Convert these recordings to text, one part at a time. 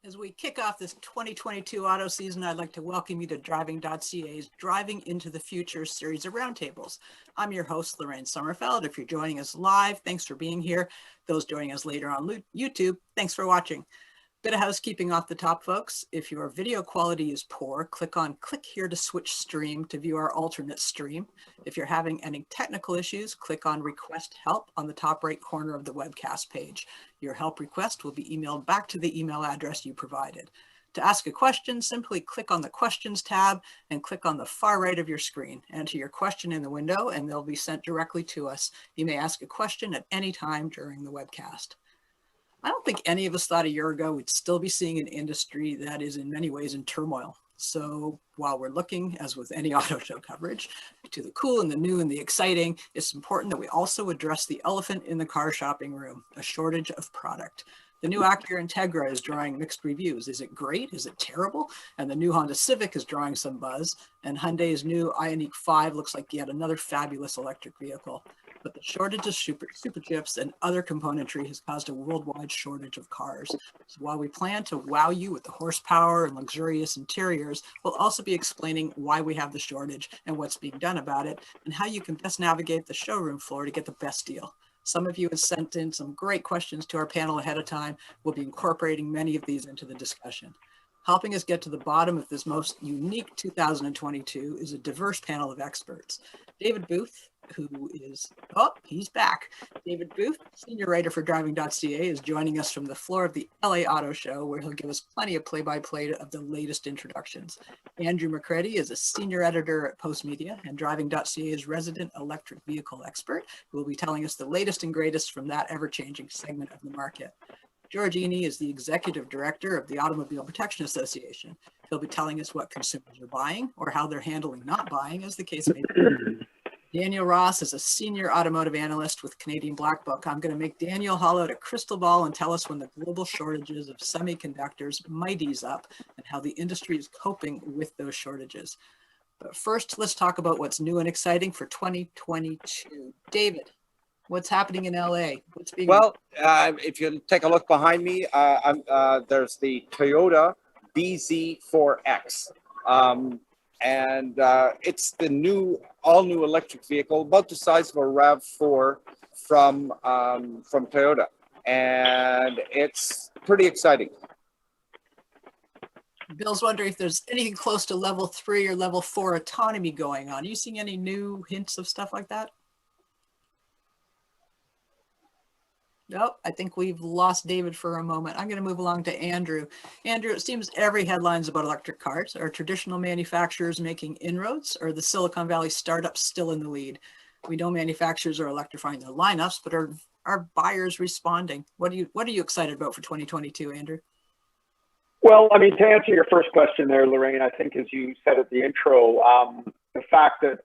As we kick off this 2022 auto season, I'd like to welcome you to Driving.ca's Driving into the Future series of roundtables. I'm your host, Lorraine Sommerfeld. If you're joining us live, thanks for being here. Those joining us later on YouTube, thanks for watching. Bit of housekeeping off the top, folks. If your video quality is poor, click here to switch stream to view our alternate stream. If you're having any technical issues, click on request help on the top right corner of the webcast page. Your help request will be emailed back to the email address you provided. To ask a question, simply click on the questions tab and click on the far right of your screen. Enter your question in the window and they'll be sent directly to us. You may ask a question at any time during the webcast. I don't think any of us thought a year ago we'd still be seeing an industry that is in many ways in turmoil. So while we're looking, as with any auto show coverage, to the cool and the new and the exciting, it's important that we also address the elephant in the car shopping room, a shortage of product. The new Acura Integra is drawing mixed reviews. Is it great? Is it terrible? And the new Honda Civic is drawing some buzz. And Hyundai's new Ioniq 5 looks like yet another fabulous electric vehicle. But the shortage of super chips and other componentry has caused a worldwide shortage of cars. So while we plan to wow you with the horsepower and luxurious interiors, we'll also be explaining why we have the shortage and what's being done about it, and how you can best navigate the showroom floor to get the best deal. Some of you have sent in some great questions to our panel ahead of time. We'll be incorporating many of these into the discussion. Helping us get to the bottom of this most unique 2022 is a diverse panel of experts. David Booth, who is, he's back. David Booth, senior writer for Driving.ca, is joining us from the floor of the LA Auto Show, where he'll give us plenty of play-by-play of the latest introductions. Andrew McCredie is a senior editor at Postmedia and Driving.ca's resident electric vehicle expert, who will be telling us the latest and greatest from that ever-changing segment of the market. George Eni is the executive director of the Automobile Protection Association. He'll be telling us what consumers are buying or how they're handling not buying, as the case may be. Daniel Ross is a senior automotive analyst with Canadian Black Book. I'm going to make Daniel haul out a crystal ball and tell us when the global shortages of semiconductors might ease up and how the industry is coping with those shortages. But first, let's talk about what's new and exciting for 2022. David, what's happening in LA? What's being if you take a look behind me, there's the Toyota BZ4X. And it's the all-new electric vehicle, about the size of a RAV4 from Toyota, and it's pretty exciting. Bill's wondering if there's anything close to level 3 or level 4 autonomy going on. Are you seeing any new hints of stuff like that? Nope, I think we've lost David for a moment. I'm going to move along to Andrew. Andrew, it seems every headline's about electric cars. Are traditional manufacturers making inroads, or are the Silicon Valley startups still in the lead? We know manufacturers are electrifying their lineups, but are buyers responding? What are you excited about for 2022, Andrew? Well, I mean, to answer your first question there, Lorraine, I think as you said at the intro, the fact that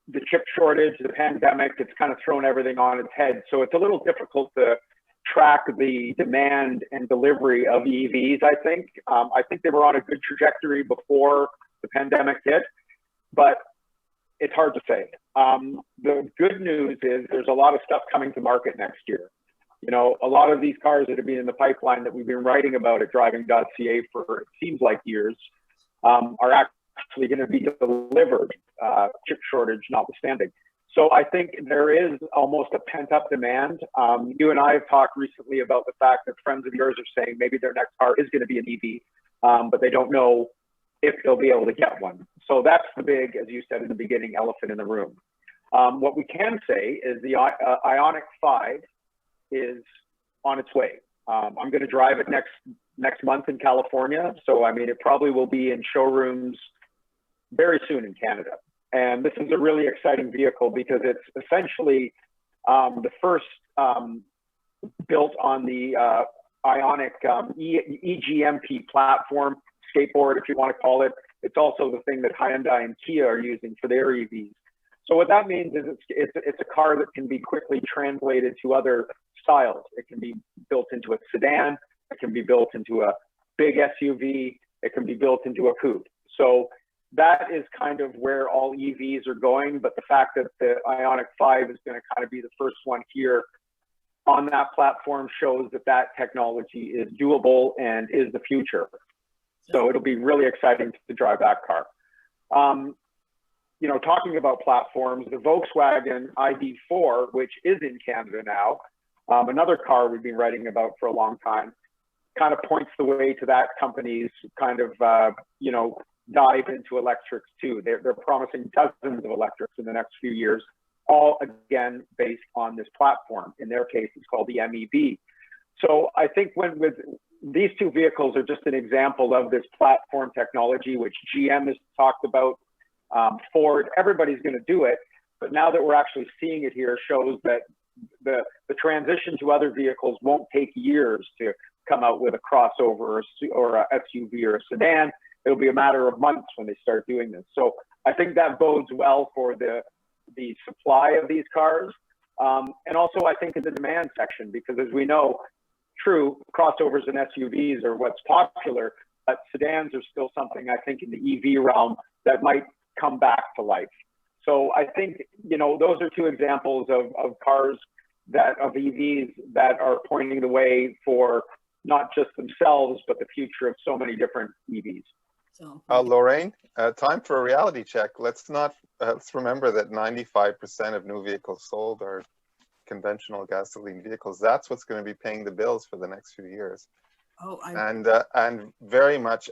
the chip shortage, the pandemic, it's kind of thrown everything on its head. So it's a little difficult to track the demand and delivery of EVs, I think. I think they were on a good trajectory before the pandemic hit, but it's hard to say. The good news is there's a lot of stuff coming to market next year. You know, a lot of these cars that have been in the pipeline that we've been writing about at Driving.ca for, it seems like years, are actually going to be delivered, chip shortage notwithstanding. So I think there is almost a pent-up demand. You and I have talked recently about the fact that friends of yours are saying maybe their next car is going to be an EV, but they don't know if they'll be able to get one. So that's the big, as you said in the beginning, elephant in the room. What we can say is the Ioniq 5 is on its way. I'm going to drive it next month in California. So, I mean, it probably will be in showrooms very soon in Canada. And this is a really exciting vehicle because it's essentially the first built on the Ioniq EGMP platform, skateboard, if you want to call it. It's also the thing that Hyundai and Kia are using for their EVs. So what that means is it's a car that can be quickly translated to other styles. It can be built into a sedan. It can be built into a big SUV. It can be built into a coupe. So that is kind of where all EVs are going. But the fact that the Ioniq 5 is going to kind of be the first one here on that platform shows that that technology is doable and is the future. So it'll be really exciting to drive that car. You know, talking about platforms, the Volkswagen ID4, which is in Canada now, another car we've been writing about for a long time, kind of points the way to that company's kind of, you know, dive into electrics too. They're promising dozens of electrics in the next few years, all again based on this platform. In their case, it's called the MEB. So I think with these two vehicles are just an example of this platform technology, which GM has talked about, Ford, everybody's going to do it. But now that we're actually seeing it here shows that the transition to other vehicles won't take years to come out with a crossover or a SUV or a sedan. It'll be a matter of months when they start doing this. So I think that bodes well for the supply of these cars. And also I think in the demand section, because as we know, true, crossovers and SUVs are what's popular, but sedans are still something I think in the EV realm that might come back to life. So I think, you know, those are two examples of cars of EVs that are pointing the way for not just themselves, but the future of so many different EVs. So, Lorraine, time for a reality check. Let's remember that 95% of new vehicles sold are conventional gasoline vehicles. That's what's going to be paying the bills for the next few years. oh, And very much,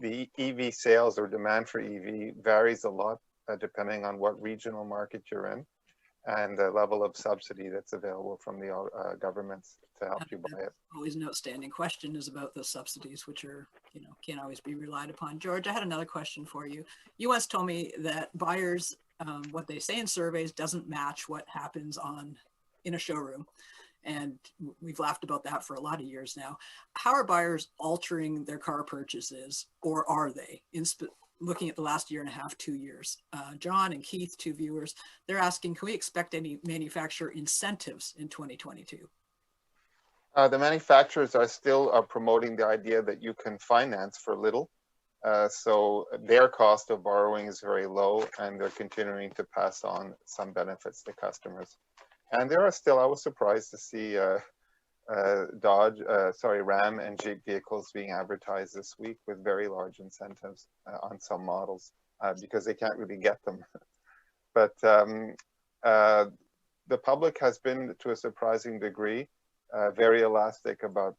the EV sales or demand for EV varies a lot depending on what regional market you're in and the level of subsidy that's available from the governments to help you buy it. Always an outstanding question is about the subsidies, which are, you know, can't always be relied upon. George, I had another question for you. You once told me that buyers, what they say in surveys doesn't match what happens in a showroom. And we've laughed about that for a lot of years now. How are buyers altering their car purchases, or are they? Looking at the last year and a half, 2 years. John and Keith, two viewers, they're asking, can we expect any manufacturer incentives in 2022? The manufacturers are still promoting the idea that you can finance for little. So their cost of borrowing is very low, and they're continuing to pass on some benefits to customers. And there are still, I was surprised to see Ram and Jeep vehicles being advertised this week with very large incentives on some models because they can't really get them. But the public has been, to a surprising degree, very elastic about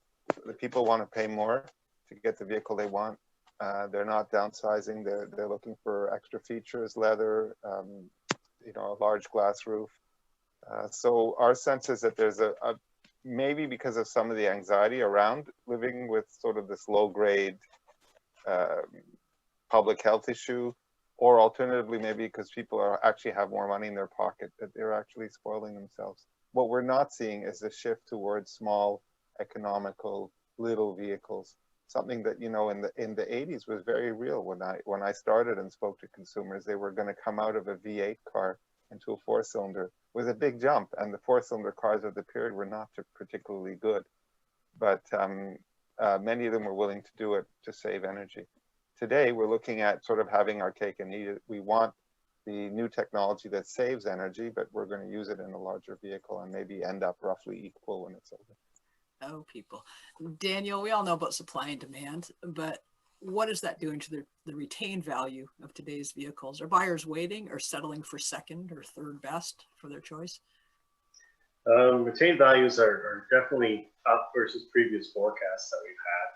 the people want to pay more to get the vehicle they want. They're not downsizing. They're looking for extra features, leather, you know, a large glass roof. So our sense is that there's maybe because of some of the anxiety around living with sort of this low grade public health issue, or alternatively, maybe because people actually have more money in their pocket, that they're actually spoiling themselves. What we're not seeing is a shift towards small, economical, little vehicles. Something that, you know, in the 80s was very real. When I started and spoke to consumers, they were going to come out of a V8 car into a four-cylinder with a big jump, and the four-cylinder cars of the period were not particularly good, but many of them were willing to do it to save energy. Today, we're looking at sort of having our cake and eat it. We want the new technology that saves energy, but we're going to use it in a larger vehicle and maybe end up roughly equal when it's over. Oh, people. Daniel, we all know about supply and demand, but what is that doing to the retained value of today's vehicles? Are buyers waiting or settling for second or third best for their choice? Retained values are definitely up versus previous forecasts that we've had.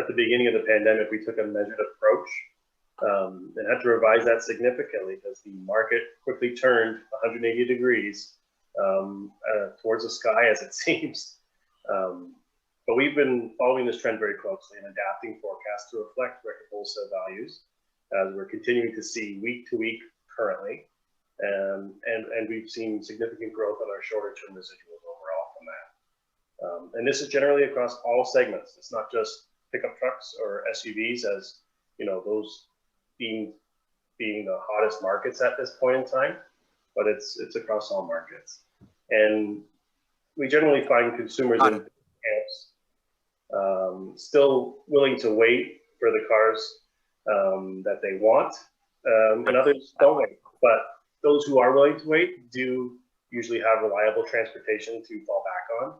At the beginning of the pandemic, we took a measured approach and had to revise that significantly because the market quickly turned 180 degrees towards the sky, as it seems. But we've been following this trend very closely and adapting forecasts to reflect record wholesale values as we're continuing to see week to week currently. And we've seen significant growth on our shorter term residuals overall from that. And this is generally across all segments. It's not just pickup trucks or SUVs, as you know, those being the hottest markets at this point in time, but it's across all markets. And we generally find consumers in camps still willing to wait for the cars that they want, and others don't wait. But those who are willing to wait do usually have reliable transportation to fall back on,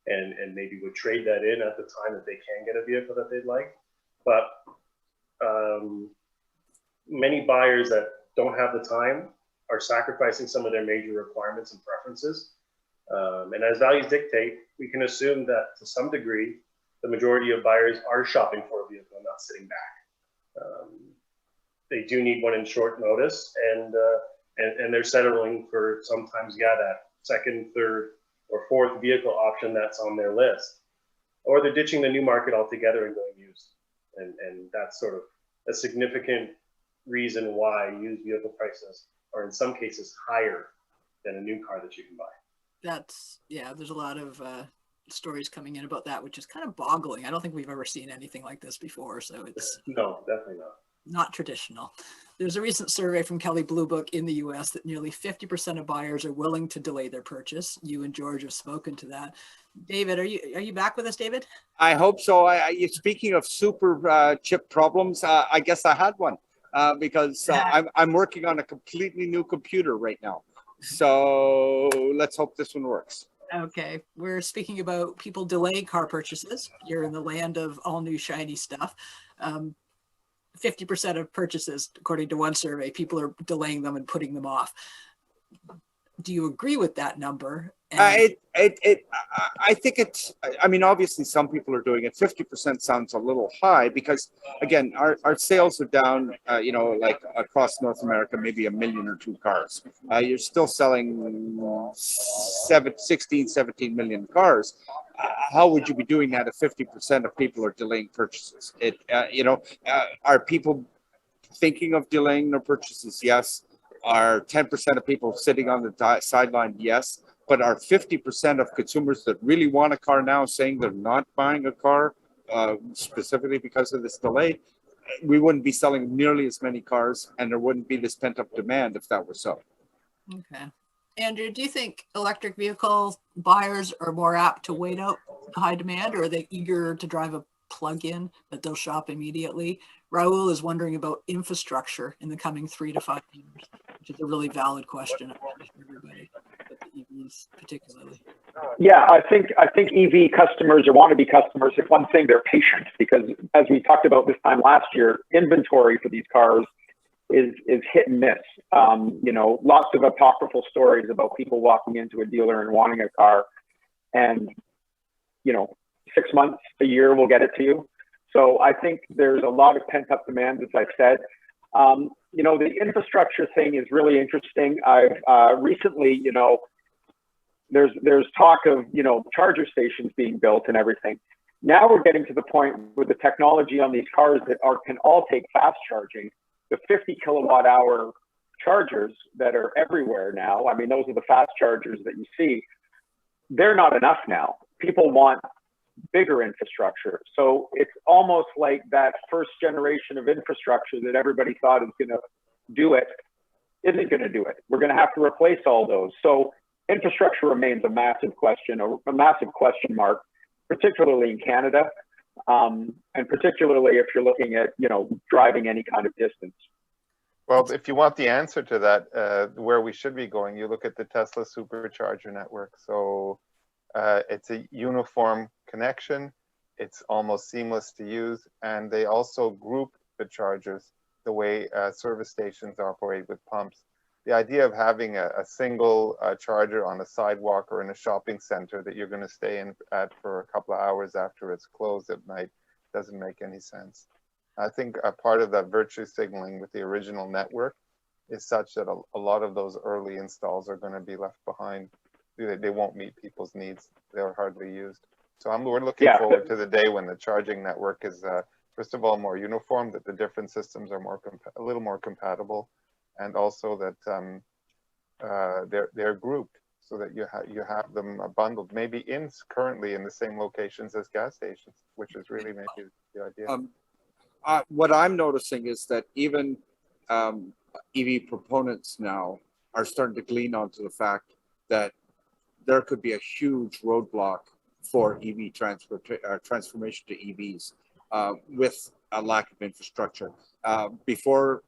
and maybe would trade that in at the time that they can get a vehicle that they'd like. But many buyers that don't have the time are sacrificing some of their major requirements and preferences. And as values dictate, we can assume that to some degree, the majority of buyers are shopping for a vehicle and not sitting back. They do need one in short notice, and they're settling for sometimes, that second, third, or fourth vehicle option that's on their list. Or they're ditching the new market altogether and going used. And that's sort of a significant reason why used vehicle prices are in some cases higher than a new car that you can buy. There's a lot of stories coming in about that, which is kind of boggling. I don't think we've ever seen anything like this before. So it's no, definitely not traditional. There's a recent survey from Kelley Blue Book in the US that nearly 50% of buyers are willing to delay their purchase. You and George have spoken to that. David, are you back with us, David? I hope so. Speaking of super chip problems, I guess I had one because I'm working on a completely new computer right now. So let's hope this one works. Okay, we're speaking about people delaying car purchases. You're in the land of all new shiny stuff. 50% of purchases, according to one survey, people are delaying them and putting them off. Do you agree with that number? I think it's, I mean, obviously some people are doing it. 50% sounds a little high because, again, our sales are down, like across North America, maybe 1 million or 2 cars. You're still selling 16, 17 million cars. How would you be doing that if 50% of people are delaying purchases? Are people thinking of delaying their purchases? Yes. Are 10% of people sitting on the sideline? Yes. But are 50% of consumers that really want a car now saying they're not buying a car specifically because of this delay? We wouldn't be selling nearly as many cars, and there wouldn't be this pent-up demand if that were so. Okay. Andrew, do you think electric vehicle buyers are more apt to wait out the high demand, or are they eager to drive a plug-in that they'll shop immediately? Raul is wondering about infrastructure in the coming 3 to 5 years, which is a really valid question for everybody, but the EVs particularly. Yeah, I think EV customers or wannabe customers, if one thing, they're patient, because as we talked about this time last year, inventory for these cars is hit and miss. Lots of apocryphal stories about people walking into a dealer and wanting a car, and 6 months, a year will get it to you. So I think there's a lot of pent-up demand, as I've said. The infrastructure thing is really interesting. I've recently, there's talk of, charger stations being built and everything. Now we're getting to the point with the technology on these cars that can all take fast charging. The 50 kilowatt hour chargers that are everywhere now, I mean, those are the fast chargers that you see. They're not enough now. People want bigger infrastructure. So it's almost like that first generation of infrastructure that everybody thought is going to do it isn't going to do it. We're going to have to replace all those. So infrastructure remains a massive question, a massive question mark, particularly in Canada, and particularly if you're looking at, driving any kind of distance. Well, if you want the answer to that, where we should be going, you look at the Tesla supercharger network. So it's a uniform connection. It's almost seamless to use. And they also group the chargers the way service stations operate with pumps. The idea of having a single charger on a sidewalk or in a shopping center that you're going to stay in at for a couple of hours after it's closed at night doesn't make any sense. I think a part of that virtue signaling with the original network is such that a lot of those early installs are going to be left behind. They won't meet people's needs. They're hardly used. So we're looking forward to the day when the charging network is, first of all, more uniform, that the different systems are a little more compatible, and also that they're grouped so that you have them bundled, maybe currently in the same locations as gas stations, which is really maybe the idea. What I'm noticing is that even EV proponents now are starting to glean onto the fact that there could be a huge roadblock for EV transformation to EVs with a lack of infrastructure. Before,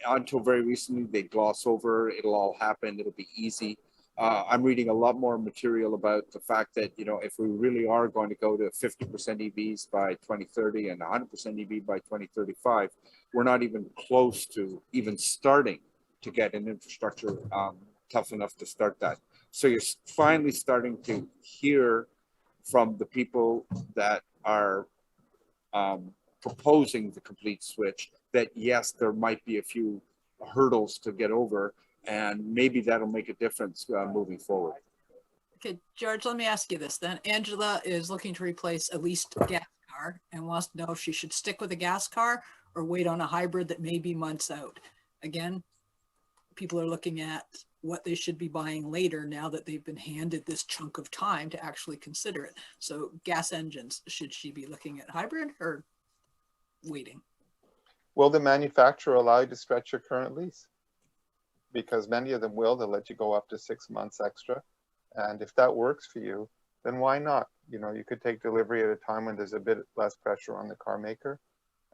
until very recently, they gloss over, it'll all happen, it'll be easy. I'm reading a lot more material about the fact that, you know, if we really are going to go to 50% EVs by 2030 and 100% EV by 2035, we're not even close to even starting to get an infrastructure tough enough to start that. So you're finally starting to hear from the people that are proposing the complete switch that, yes, there might be a few hurdles to get over, and maybe that'll make a difference moving forward. Okay, George, let me ask you this then. Angela is looking to replace a leased gas car and wants to know if she should stick with a gas car or wait on a hybrid that may be months out. Again, people are looking at what they should be buying later now that they've been handed this chunk of time to actually consider it. So gas engines, should she be looking at hybrid or waiting? Will the manufacturer allow you to stretch your current lease? Because many of them will. They'll let you go up to 6 months extra. And if that works for you, then why not? You know, you could take delivery at a time when there's a bit less pressure on the car maker.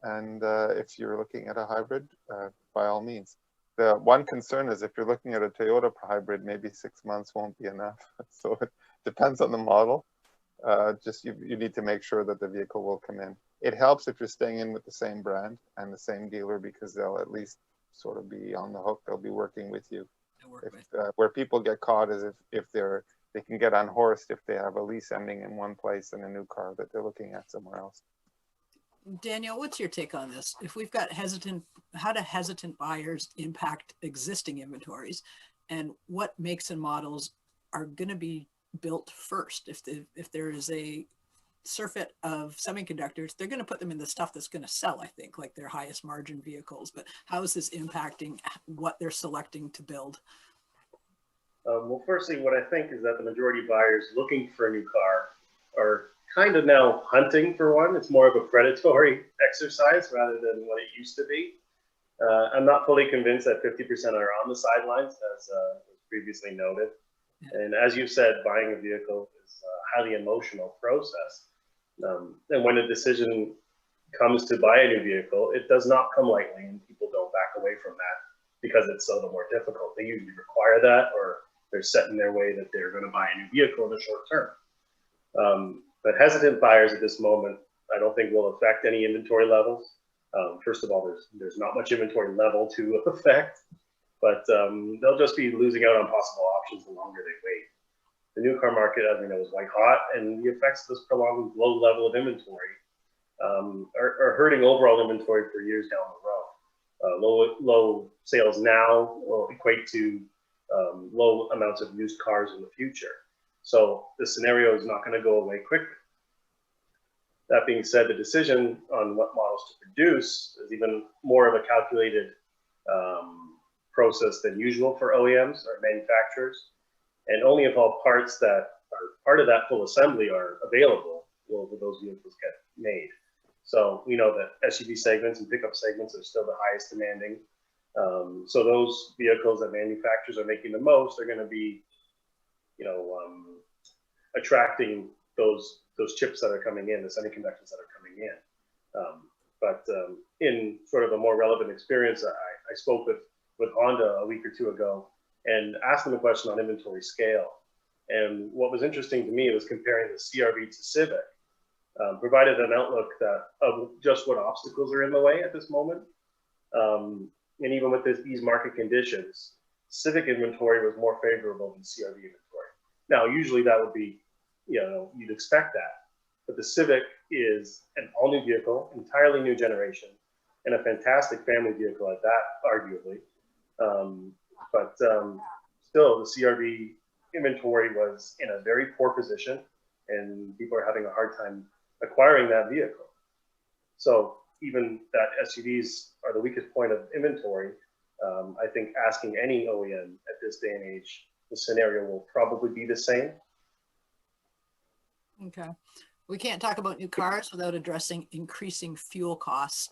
And if you're looking at a hybrid, by all means. The one concern is if you're looking at a Toyota hybrid, maybe 6 months won't be enough. So it depends on the model. Just you need to make sure that the vehicle will come in. It helps if you're staying in with the same brand and the same dealer, because they'll at least sort of be on the hook. They'll be working with you. Where people get caught is if they can get unhorsed if they have a lease ending in one place and a new car that they're looking at somewhere else. Daniel, what's your take on this? If we've got how do hesitant buyers impact existing inventories, and what makes and models are going to be built first? If there is a surfeit of semiconductors, they're going to put them in the stuff that's going to sell, I think, like their highest margin vehicles. But how is this impacting what they're selecting to build? Well, firstly, what I think is that the majority of buyers looking for a new car are kind of now hunting for one. It's more of a predatory exercise rather than what it used to be. I'm not fully convinced that 50% are on the sidelines, as previously noted. And as you said, buying a vehicle is a highly emotional process. And when a decision comes to buy a new vehicle, it does not come lightly, and people don't back away from that because it's so the more difficult. They usually require that, or they're set in their way that they're going to buy a new vehicle in the short term. But hesitant buyers at this moment, I don't think will affect any inventory levels. First of all, there's not much inventory level to affect, but they'll just be losing out on possible options the longer they wait. The new car market, as we know, is white hot, and the effects of this prolonged low level of inventory are hurting overall inventory for years down the road. Low sales now will equate to low amounts of used cars in the future. So the scenario is not going to go away quickly. That being said, the decision on what models to produce is even more of a calculated process than usual for OEMs or manufacturers. And only if all parts that are part of that full assembly are available will those vehicles get made. So we know that SUV segments and pickup segments are still the highest demanding. So those vehicles that manufacturers are making the most are going to be, attracting those chips that are coming in, the semiconductors that are coming in. But in sort of a more relevant experience, I spoke with Honda a week or two ago and asked them a question on inventory scale. And what was interesting to me was comparing the CR-V to Civic, provided an outlook of just what obstacles are in the way at this moment. And even with these market conditions, Civic inventory was more favorable than CR-V inventory. Now, usually that would be, you'd expect that. But the Civic is an all-new vehicle, entirely new generation, and a fantastic family vehicle at that, arguably. But still, the CR-V inventory was in a very poor position, and people are having a hard time acquiring that vehicle. So even that SUVs are the weakest point of inventory, I think asking any OEM at this day and age, the scenario will probably be the same. Okay. We can't talk about new cars without addressing increasing fuel costs.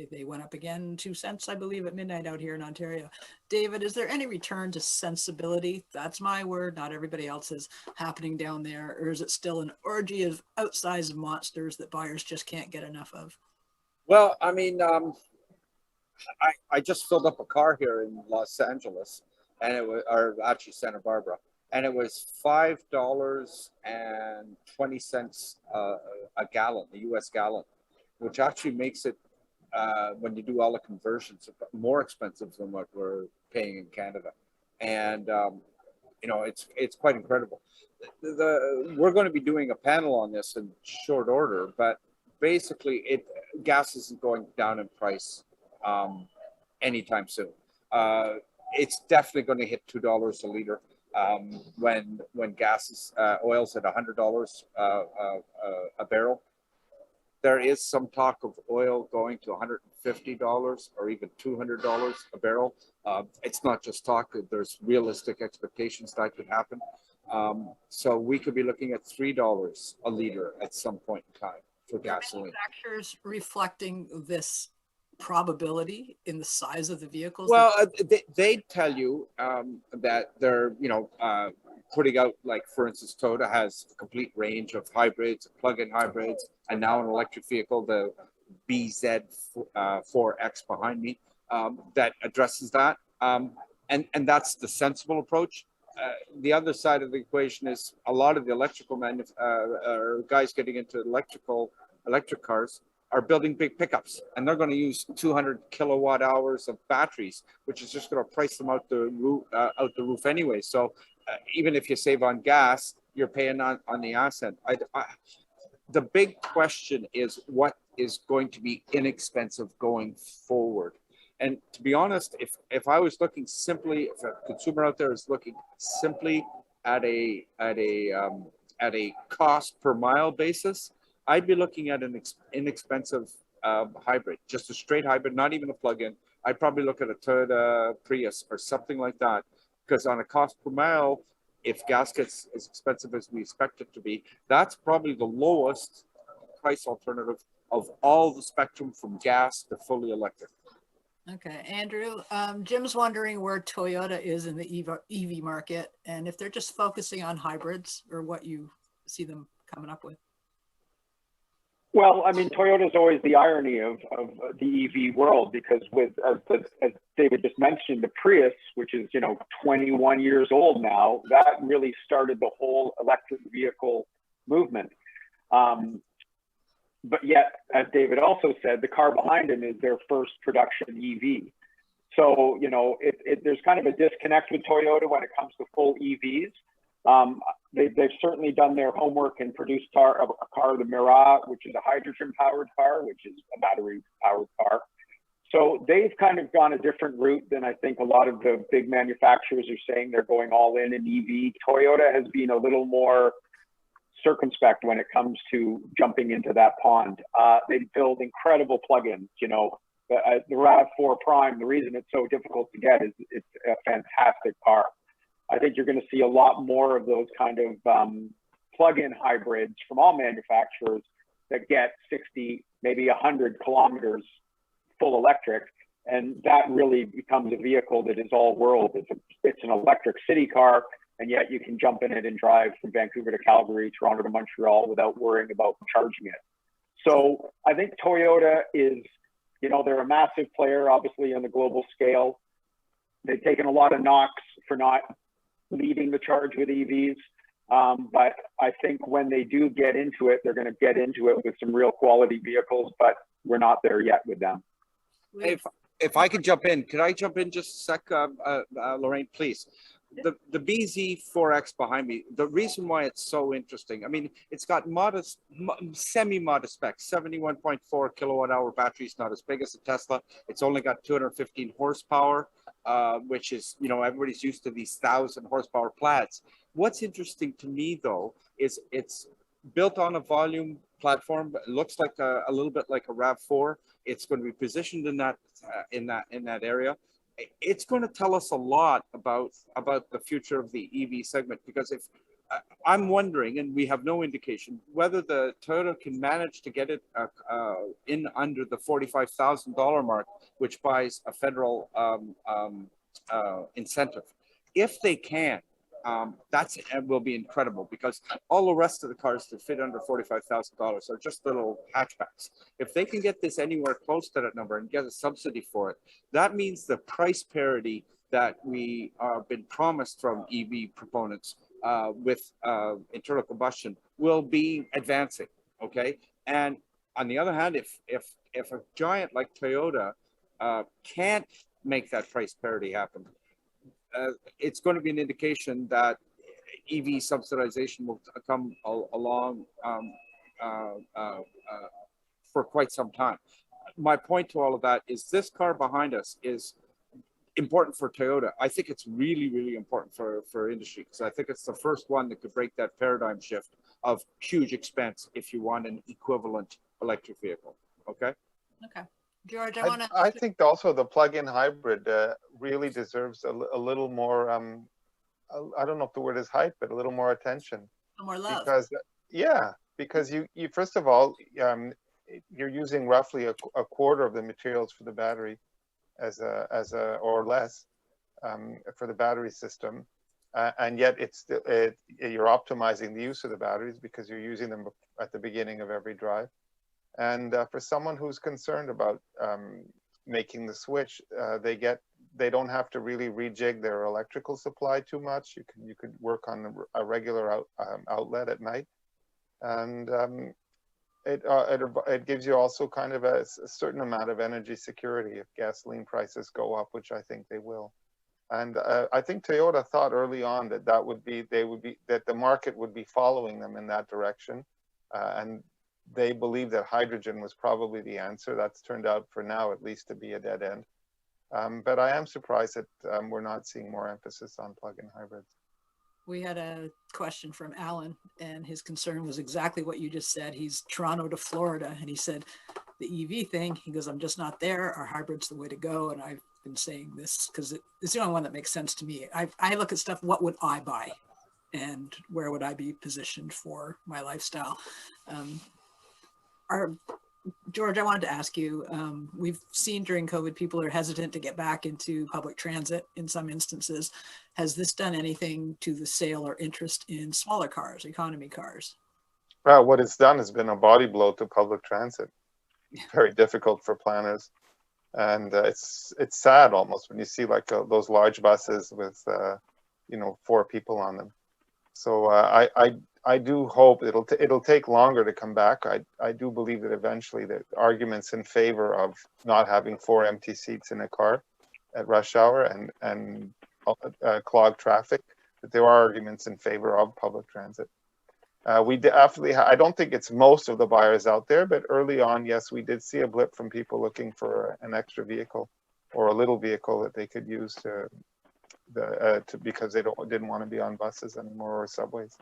They went up again 2 cents, I believe, at midnight out here in Ontario. David, is there any return to sensibility? That's my word, not everybody else's, happening down there. Or is it still an orgy of outsized monsters that buyers just can't get enough of? Well, I mean, I just filled up a car here in Los Angeles, and or actually Santa Barbara, and it was $5.20 a gallon, a U.S. gallon, which actually makes it, when you do all the conversions, more expensive than what we're paying in Canada. And you know, it's quite incredible. We're going to be doing a panel on this in short order, but basically, gas isn't going down in price anytime soon. It's definitely going to hit $2 a liter when oil's at $100 a barrel. There is some talk of oil going to $150 or even $200 a barrel. It's not just talk, there's realistic expectations that could happen. So we could be looking at $3 a liter at some point in time for gasoline. Manufacturers reflecting this probability in the size of the vehicles? Well, they tell you that they're, putting out, like, for instance, Toyota has a complete range of hybrids, plug-in hybrids, and now an electric vehicle, the BZ4X behind me, that addresses that. And that's the sensible approach. The other side of the equation is a lot of the electrical guys getting into electric cars are building big pickups, and they're going to use 200 kilowatt hours of batteries, which is just going to price them out the roof anyway. So even if you save on gas, you're paying on the asset. The big question is what is going to be inexpensive going forward. And to be honest, if I was looking simply, if a consumer out there is looking simply at a cost per mile basis, I'd be looking at an inexpensive hybrid, just a straight hybrid, not even a plug-in. I'd probably look at a Toyota Prius or something like that, because on a cost per mile, if gas gets as expensive as we expect it to be, that's probably the lowest price alternative of all the spectrum from gas to fully electric. Okay, Andrew, Jim's wondering where Toyota is in the EV market, and if they're just focusing on hybrids or what you see them coming up with. Well, I mean, Toyota is always the irony of the EV world, because with, as David just mentioned, the Prius, which is, 21 years old now, that really started the whole electric vehicle movement. But yet, as David also said, the car behind him is their first production EV. So, there's kind of a disconnect with Toyota when it comes to full EVs. They've certainly done their homework and produced a car, the Mirai, which is a hydrogen-powered car, which is a battery-powered car. So they've kind of gone a different route than I think a lot of the big manufacturers are saying they're going all in EV. Toyota has been a little more circumspect when it comes to jumping into that pond. They build incredible plugins. The RAV4 Prime, the reason it's so difficult to get is it's a fantastic car. I think you're going to see a lot more of those kind of plug-in hybrids from all manufacturers that get 60, maybe 100 kilometers full electric. And that really becomes a vehicle that is all world. It's an electric city car, and yet you can jump in it and drive from Vancouver to Calgary, Toronto to Montreal without worrying about charging it. So I think Toyota is, they're a massive player, obviously, on the global scale. They've taken a lot of knocks for not leading the charge with EVs. But I think when they do get into it, they're going to get into it with some real quality vehicles, but we're not there yet with them. If I could jump in, could I jump in just a sec, Lorraine, please? The BZ4X behind me, the reason why it's so interesting, I mean, it's got semi-modest specs, 71.4 kilowatt hour batteries, not as big as a Tesla. It's only got 215 horsepower, which is, everybody's used to these 1,000 horsepower plaids. What's interesting to me, though, is it's built on a volume platform. It looks like a little bit like a RAV4. It's going to be positioned in that area. It's going to tell us a lot about the future of the EV segment, because if I'm wondering, and we have no indication, whether the Toyota can manage to get it in under the $45,000 mark, which buys a federal incentive. If they can, it will be incredible, because all the rest of the cars that fit under $45,000 are just little hatchbacks. If they can get this anywhere close to that number and get a subsidy for it, that means the price parity that we are been promised from EV proponents with internal combustion will be advancing. Okay, and on the other hand, if a giant like Toyota can't make that price parity happen, it's going to be an indication that EV subsidization will come along for quite some time. My point to all of that is this car behind us is important for Toyota. I think it's really, really important for industry, because I think it's the first one that could break that paradigm shift of huge expense if you want an equivalent electric vehicle. Okay. Okay. George, I think also the plug-in hybrid really deserves a little more, I don't know if the word is hype, but a little more attention. More love. Because, yeah, because you first of all, you're using roughly a quarter of the materials for the battery or less for the battery system. And yet you're optimizing the use of the batteries because you're using them at the beginning of every drive. And for someone who's concerned about making the switch, they don't have to really rejig their electrical supply too much. You could work on a regular outlet at night, and it gives you also kind of a certain amount of energy security if gasoline prices go up, which I think they will. And I think Toyota thought early on that that the market would be following them in that direction, and they believed that hydrogen was probably the answer. That's turned out, for now at least, to be a dead end. But I am surprised that we're not seeing more emphasis on plug-in hybrids. We had a question from Alan, and his concern was exactly what you just said. He's Toronto to Florida, and he said the EV thing, he goes, I'm just not there. Are hybrids the way to go? And I've been saying this because it's the only one that makes sense to me. I look at stuff, what would I buy? And where would I be positioned for my lifestyle? George, I wanted to ask you, we've seen during COVID, people are hesitant to get back into public transit in some instances. Has this done anything to the sale or interest in smaller cars, economy cars? Well, what it's done has been a body blow to public transit. Very difficult for planners. And it's sad almost when you see like those large buses with, 4 people on them. So I do hope it'll take longer to come back. I do believe that eventually the arguments in favor of not having 4 empty seats in a car at rush hour and clogged traffic, that there are arguments in favor of public transit. We definitely, I don't think it's most of the buyers out there, but early on, yes, we did see a blip from people looking for an extra vehicle or a little vehicle that they could use because they didn't want to be on buses anymore or subways.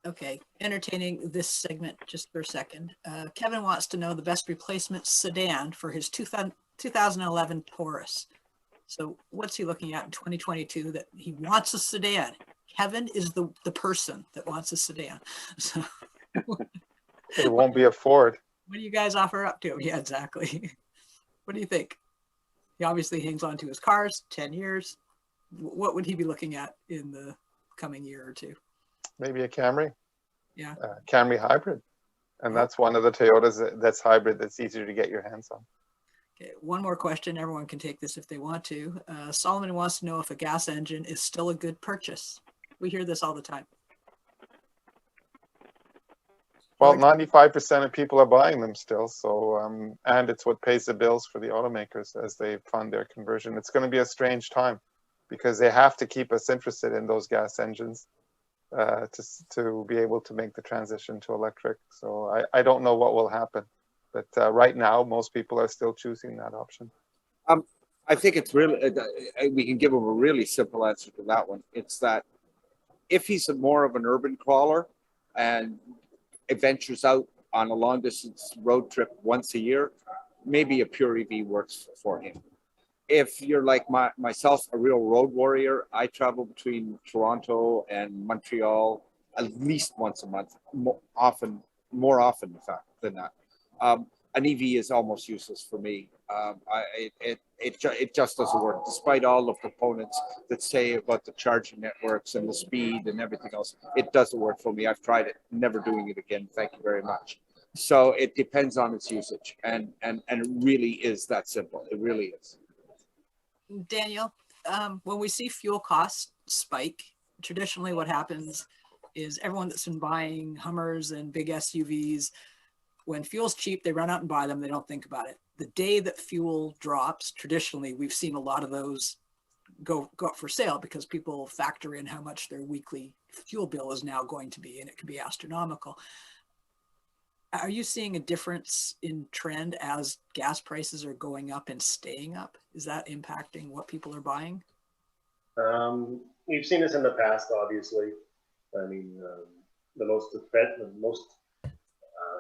Okay, entertaining this segment just for a second. Kevin wants to know the best replacement sedan for his 2011 Taurus. So what's he looking at in 2022 that he wants a sedan? Kevin is the person that wants a sedan. So it won't be a Ford. What do you guys offer up to him? Yeah, exactly. What do you think? He obviously hangs on to his cars, 10 years. What would he be looking at in the coming year or two? Maybe a Camry. Yeah. Camry hybrid. And that's one of the Toyotas that's hybrid that's easier to get your hands on. Okay, one more question. Everyone can take this if they want to. Solomon wants to know if a gas engine is still a good purchase. We hear this all the time. Well, 95% of people are buying them still. So, and it's what pays the bills for the automakers as they fund their conversion. It's going to be a strange time because they have to keep us interested in those gas engines to be able to make the transition to electric. So I don't know what will happen, but right now, most people are still choosing that option. I think it's really, we can give them a really simple answer to that one. It's that if he's more of an urban crawler and ventures out on a long distance road trip once a year, maybe a pure EV works for him. If you're like myself, a real road warrior, I travel between Toronto and Montreal at least once a month, more often in fact than that. An EV is almost useless for me. It just doesn't work, despite all the proponents that say about the charging networks and the speed and everything else. It doesn't work for me. I've tried it, never doing it again. Thank you very much. So it depends on its usage, and it really is that simple. It really is. Daniel, when we see fuel costs spike, traditionally what happens is everyone that's been buying Hummers and big SUVs, when fuel's cheap, they run out and buy them. They don't think about it. The day that fuel drops, traditionally, we've seen a lot of those go up for sale because people factor in how much their weekly fuel bill is now going to be, and it can be astronomical. Are you seeing a difference in trend as gas prices are going up and staying up? Is that impacting what people are buying? We've seen this in the past, obviously. I mean, the most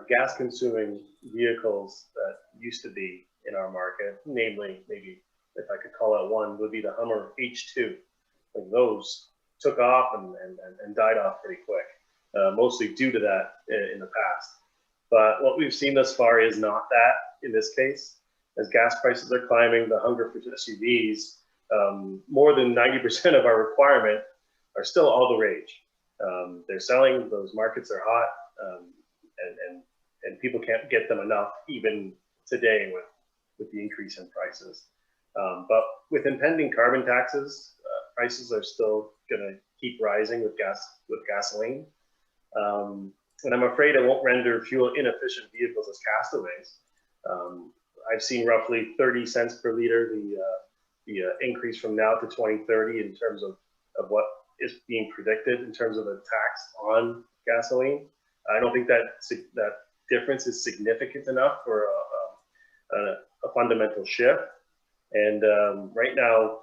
gas-consuming vehicles that used to be in our market, namely, maybe if I could call out one, would be the Hummer H2. Like those took off and died off pretty quick, mostly due to that in the past. But what we've seen thus far is not that in this case. As gas prices are climbing, the hunger for SUVs, more than 90% of our requirement are still all the rage. They're selling, those markets are hot, and people can't get them enough even today with the increase in prices. But with impending carbon taxes, prices are still gonna keep rising with gasoline. And I'm afraid it won't render fuel inefficient vehicles as castaways. I've seen roughly 30 cents per liter, the increase from now to 2030 in terms of what is being predicted in terms of a tax on gasoline. I don't think that difference is significant enough for a fundamental shift. And right now,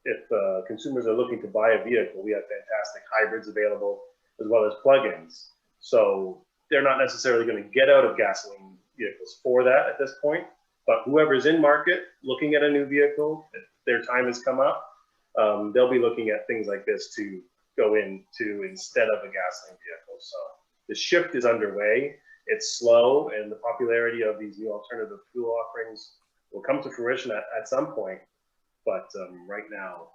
if consumers are looking to buy a vehicle, we have fantastic hybrids available as well as plug-ins. So they're not necessarily going to get out of gasoline vehicles for that at this point. But whoever's in market looking at a new vehicle, if their time has come up, they'll be looking at things like this to go into instead of a gasoline vehicle. So the shift is underway. It's slow, and the popularity of these new alternative fuel offerings will come to fruition at some point. But right now,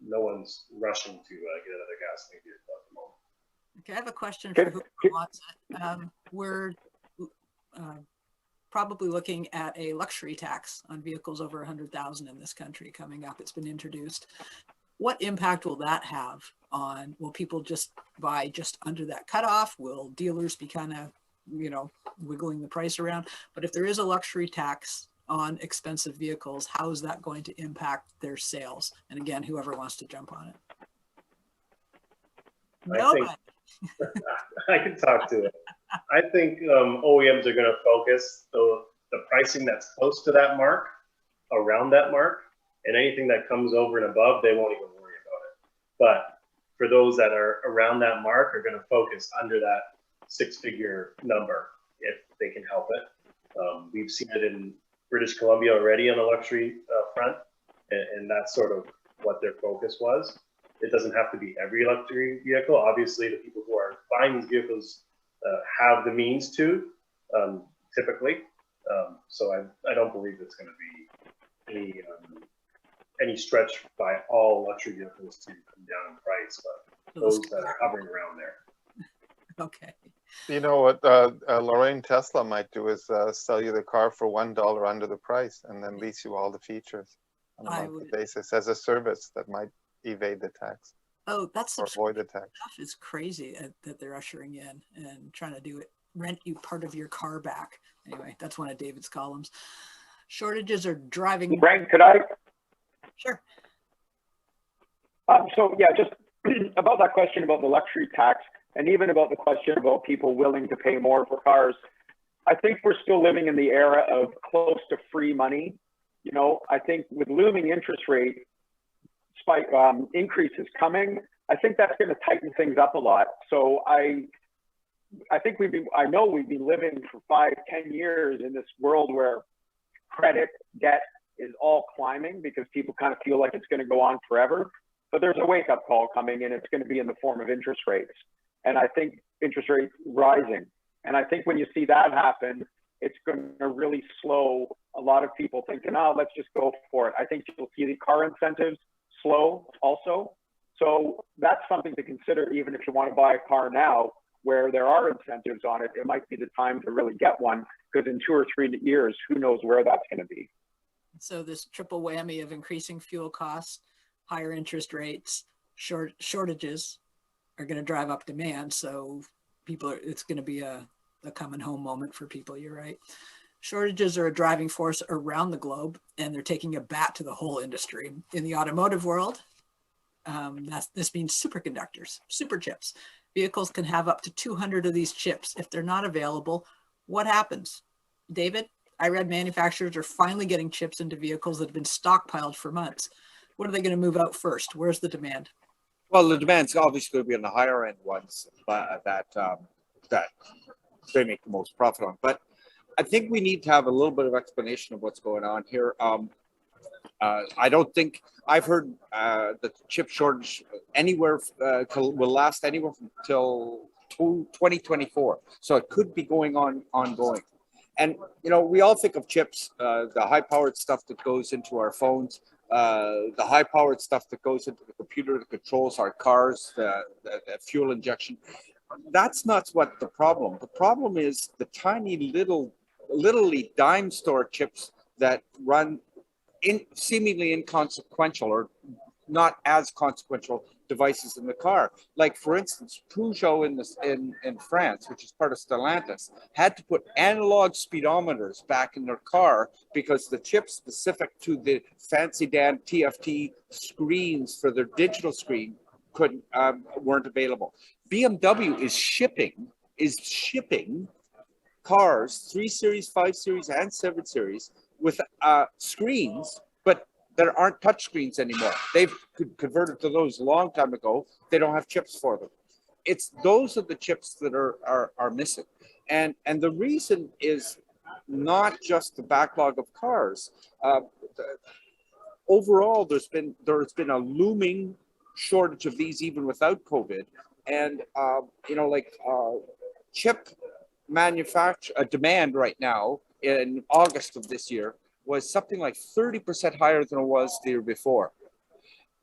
no one's rushing to get another gasoline vehicle at the moment. Okay, I have a question for whoever wants it. We're probably looking at a luxury tax on vehicles over 100,000 in this country coming up. It's been introduced. What impact will that have on, will people just buy just under that cutoff? Will dealers be kind of, wiggling the price around? But if there is a luxury tax on expensive vehicles, how is that going to impact their sales? And again, whoever wants to jump on it. I can talk to it. I think OEMs are going to focus the pricing that's close to that mark, around that mark, and anything that comes over and above, they won't even worry about it. But for those that are around that mark, are going to focus under that six-figure number if they can help it. We've seen it in British Columbia already on the luxury front, and that's sort of what their focus was. It doesn't have to be every luxury vehicle. Obviously, the people who are buying these vehicles have the means to, typically. So I don't believe it's going to be any stretch by all luxury vehicles to come down in price, but those that are hovering around there. Okay. You know what Lorraine, Tesla might do is sell you the car for $1 under the price and then lease you all the features on a monthly basis as a service that might evade the tax. Oh, that's or avoid the tax. Stuff is crazy that they're ushering in and trying to do it, rent you part of your car back. Anyway, that's one of David's columns. Shortages are driving. Frank, could I? Sure. So yeah, just about that question about the luxury tax, and even about the question about people willing to pay more for cars. I think we're still living in the era of close to free money. I think with looming interest rate spike increases coming, I think that's going to tighten things up a lot. So I think I know we've been living for 5-10 years in this world where credit debt is all climbing because people kind of feel like it's going to go on forever. But there's a wake-up call coming, and it's going to be in the form of interest rates. And I think interest rates rising. And I think when you see that happen, it's going to really slow a lot of people thinking, oh, let's just go for it. I think you'll see the car incentives slow also. So that's something to consider, even if you want to buy a car now where there are incentives on it. It might be the time to really get one, because in 2 or 3 years, who knows where that's going to be. So this triple whammy of increasing fuel costs, higher interest rates, shortages are going to drive up demand. So it's going to be a coming home moment for people. You're right. Shortages are a driving force around the globe, and they're taking a bat to the whole industry. In the automotive world, this means superconductors, super chips. Vehicles can have up to 200 of these chips. If they're not available, what happens? David, I read manufacturers are finally getting chips into vehicles that have been stockpiled for months. What are they going to move out first? Where's the demand? Well, the demand's obviously going to be on the higher end ones, but that they make the most profit on. But I think we need to have a little bit of explanation of what's going on here. I don't think I've heard that the chip shortage will last anywhere until 2024. So it could be going on ongoing. And we all think of chips, the high-powered stuff that goes into our phones, the high-powered stuff that goes into the computer that controls our cars, the fuel injection. That's not what the problem. The problem is the tiny literally dime store chips that run seemingly inconsequential or not as consequential devices in the car. Like, for instance, Peugeot in France, which is part of Stellantis, had to put analog speedometers back in their car because the chips specific to the fancy damn TFT screens for their digital screen weren't available. BMW is shipping cars, 3 Series, 5 Series, and 7 Series with screens, but there aren't touch screens anymore. They've converted to those a long time ago. They don't have chips for them. Those are the chips that are missing. And the reason is not just the backlog of cars. Overall, there's been a looming shortage of these even without COVID. And chip manufacture demand right now in August of this year was something like 30% higher than it was the year before.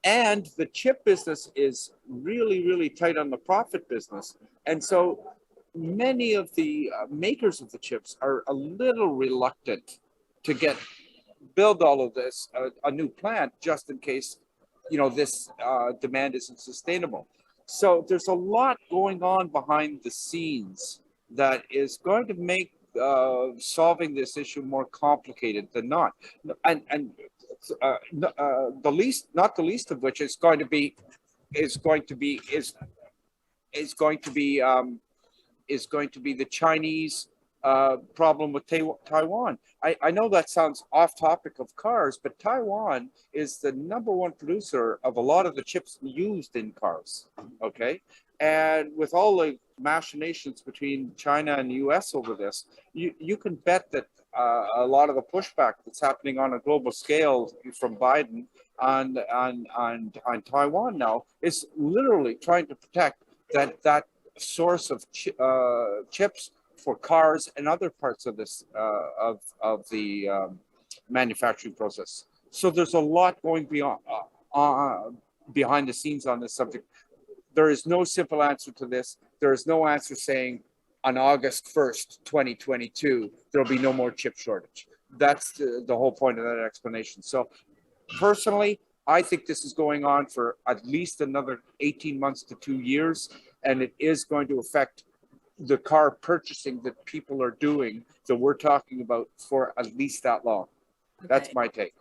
And the chip business is really, really tight on the profit business. And so many of the makers of the chips are a little reluctant to build all of this, a new plant, just in case, this demand isn't sustainable. So there's a lot going on behind the scenes that is going to make solving this issue more complicated than not, and the least of which is going to be the Chinese problem with Taiwan. I know that sounds off topic of cars, but Taiwan is the #1 producer of a lot of the chips used in cars. Okay. And with all the machinations between China and the US over this, you can bet that a lot of the pushback that's happening on a global scale from Biden on Taiwan now is literally trying to protect that source of chips for cars and other parts of this of the manufacturing process. So there's a lot going behind the scenes on this subject. There is no simple answer to this. There is no answer saying on August 1st, 2022, there'll be no more chip shortage. That's the whole point of that explanation. So personally, I think this is going on for at least another 18 months to 2 years, and it is going to affect the car purchasing that people are doing that we're talking about for at least that long. Okay. That's my take.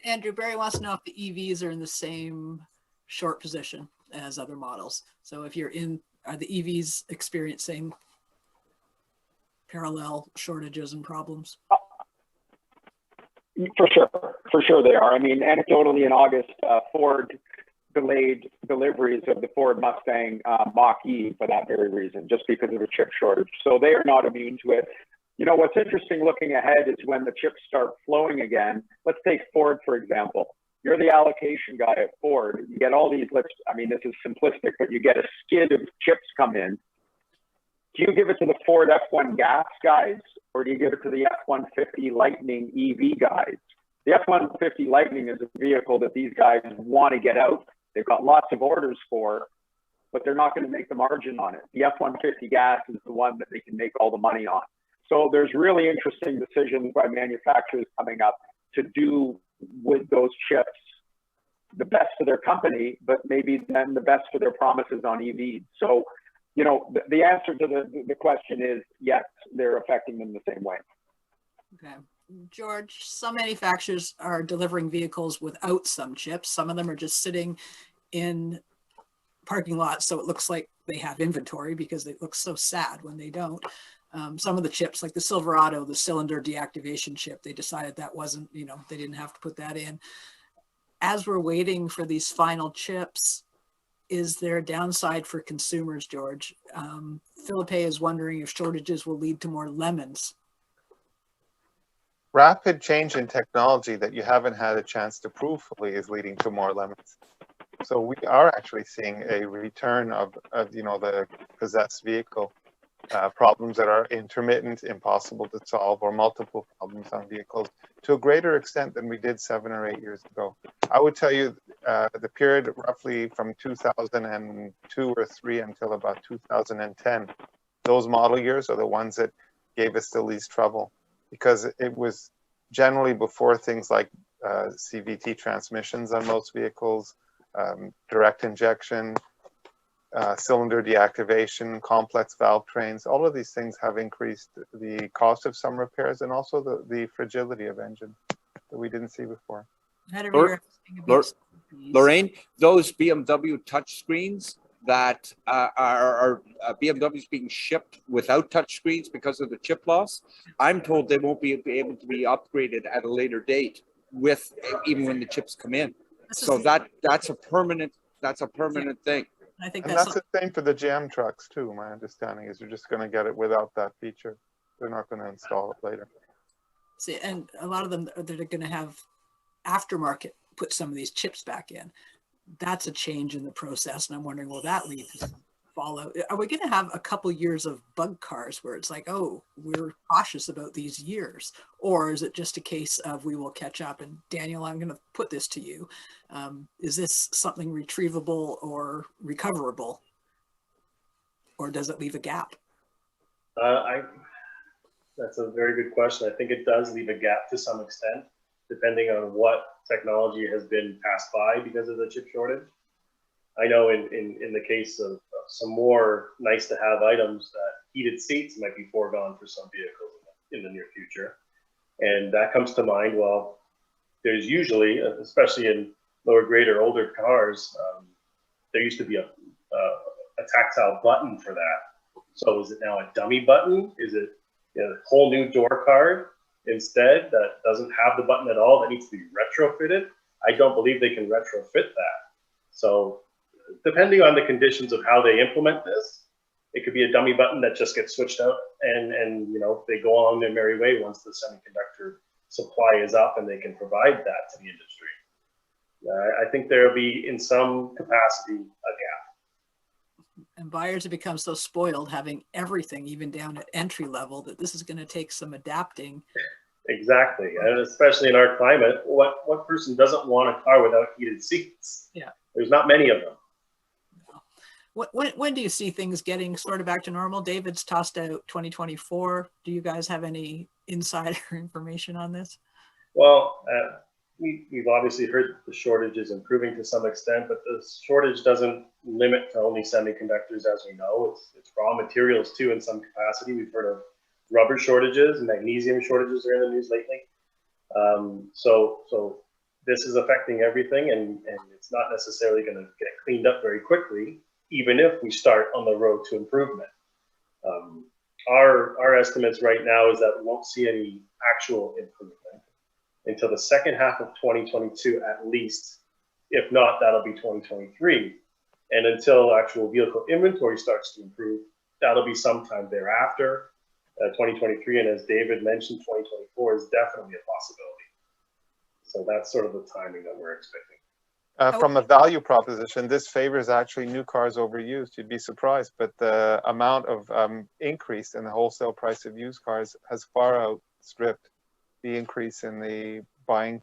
Andrew, Barry wants to know if the EVs are in the same short position as other models. So if are the EVs experiencing parallel shortages and problems? For sure they are. I mean, anecdotally in August, Ford delayed deliveries of the Ford Mustang Mach-E for that very reason, just because of a chip shortage. So they are not immune to it. What's interesting looking ahead is when the chips start flowing again. Let's take Ford, for example. You're the allocation guy at Ford. You get all these, this is simplistic, but you get a skid of chips come in. Do you give it to the Ford F1 gas guys, or do you give it to the F-150 Lightning EV guys? The F-150 Lightning is a vehicle that these guys want to get out. They've got lots of orders for, but they're not going to make the margin on it. The F-150 gas is the one that they can make all the money on. So there's really interesting decisions by manufacturers coming up. to do with those chips the best for their company, but maybe then the best for their promises on EVs. So, you know, the answer to the question is yes, they're affecting them the same way. Okay. George, some manufacturers are delivering vehicles without some chips. Some of them are just sitting in parking lots, so it looks like they have inventory because it looks so sad when they don't. Some of the chips, like the Silverado, the cylinder deactivation chip, they decided that wasn't, you know, they didn't have to put that in. As we're waiting for these final chips, is there a downside for consumers, George? Philippe is wondering if shortages will lead to more lemons. Rapid change in technology that you haven't had a chance to prove fully is leading to more lemons. So we are actually seeing a return of you know, the possessed vehicle problems that are intermittent, impossible to solve, or multiple problems on vehicles to a greater extent than we did 7 or 8 years ago. I would tell you the period roughly from 2002 or 3 until about 2010, those model years are the ones that gave us the least trouble, because it was generally before things like CVT transmissions on most vehicles, direct injection, cylinder deactivation, complex valve trains. All of these things have increased the cost of some repairs and also the fragility of engine that we didn't see before. Lorraine, those BMW touchscreens that are BMWs being shipped without touchscreens because of the chip loss, I'm told they won't be able to be upgraded at a later date with even when the chips come in. So that's a permanent thing. I think and that's the same for the GM trucks too. My understanding is you're just going to get it without that feature. They're not going to install it later. See, and a lot of them that are going to have aftermarket put some of these chips back in. That's a change in the process, and I'm wondering, will that lead to follow? Are we going to have a couple years of bug cars where it's like, oh, we're cautious about these years, or is it just a case of we will catch up? And Daniel, I'm going to put this to you: is this something retrievable or recoverable, or does it leave a gap? That's a very good question. I think it does leave a gap to some extent, depending on what technology has been passed by because of the chip shortage. I know in the case of some more nice to have items, that heated seats might be foregone for some vehicles in the near future. And that comes to mind. Well, there's usually, especially in lower grade or older cars, there used to be a tactile button for that. So is it now a dummy button? Is it a whole new door card instead that doesn't have the button at all, that needs to be retrofitted? I don't believe they can retrofit that. So depending on the conditions of how they implement this, it could be a dummy button that just gets switched out and you know, they go along their merry way once the semiconductor supply is up and they can provide that to the industry. I think there'll be, in some capacity, a gap. And buyers have become so spoiled having everything, even down at entry level, that this is going to take some adapting. Exactly. And especially in our climate, what person doesn't want a car without heated seats? Yeah. There's not many of them. When do you see things getting sort of back to normal? David's tossed out 2024. Do you guys have any insider information on this? Well, we've obviously heard the shortage is improving to some extent, but the shortage doesn't limit to only semiconductors, as we know. It's raw materials too in some capacity. We've heard of rubber shortages and magnesium shortages are in the news lately. So this is affecting everything, and it's not necessarily going to get cleaned up very quickly, even if we start on the road to improvement. Our estimates right now is that we won't see any actual improvement until the second half of 2022 at least. If not, that'll be 2023. And until actual vehicle inventory starts to improve, that'll be sometime thereafter, 2023. And as David mentioned, 2024 is definitely a possibility. So that's sort of the timing that we're expecting. From a value proposition, this favors actually new cars over used. You'd be surprised, but the amount of increase in the wholesale price of used cars has far outstripped the increase in the buying